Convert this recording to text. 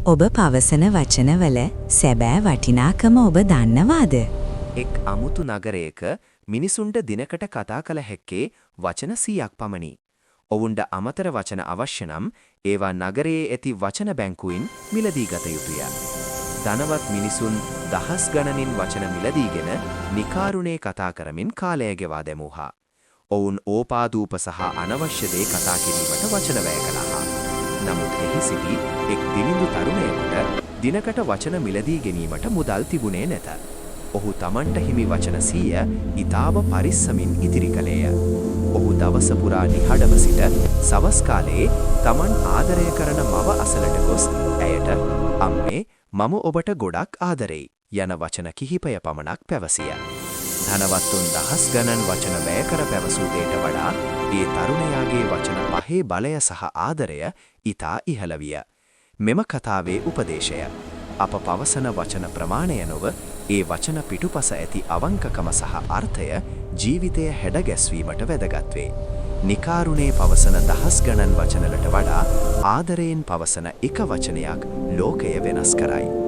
ඔබ පවසන වචනවල සැබෑ වටිනාකම ඔබ දන්නවාද? එක් අමුතු නගරයක මිනිසුන්ට දිනකට කතා කළ හැක්කේ වචන 100ක් පමණි. ඔවුන්ට අමතර වචන අවශ්‍ය නම් ඒවා නගරයේ ඇති වචන බැංකුවෙන් මිලදී ගත යුතුය. ධනවත් මිනිසුන් දහස් ගණනින් වචන මිලදීගෙන නිකාරුණේ කතා කරමින් කාලය ගෙවා දැමූහා. ඔවුන් ඕපාදූප සහ අනවශ්‍ය දේ කතා කිරීමට වචන වැය කළා. නමුත් එහි සිටි එක් දිලිඳු තරුණයෙකුට දිනකට වචන මිලදී ගැනීමට මුදල් තිබුණේ නැත. ඔහු තමන්ට හිමි වචන 100 ඉතාම පරිස්සමින් ඉදිරි කළේය. ඔහු දවස පුරා නිහඬව සිට සවස් කාලයේ තමන් ආදරය කරන මව අසලට ගොස් ඇයට "අම්මේ, මම ඔබට ගොඩක් ආදරෙයි" යන වචන කිහිපය පමණක් පැවසිය. ධනවත්තුන් දහස් ගණන් වචන වැය කර පැවසූ දෙයට වඩා ඒ තරුණයාගේ වචන පහේ බලය සහ ආදරය ඉතා ඉහළ විය. මෙම කතාවේ උපදේශය අප පවසන වචන ප්‍රමාණය නොව ඒ වචන පිටුපස ඇති අවංකකම සහ අර්ථය ජීවිතය හැඩගැස්වීමට වැදගත් වේ. නිකාරුණේ පවසන දහස් ගණන් වචනවලට වඩා ආදරයෙන් පවසන එක වචනයක් ලෝකය වෙනස් කරයි.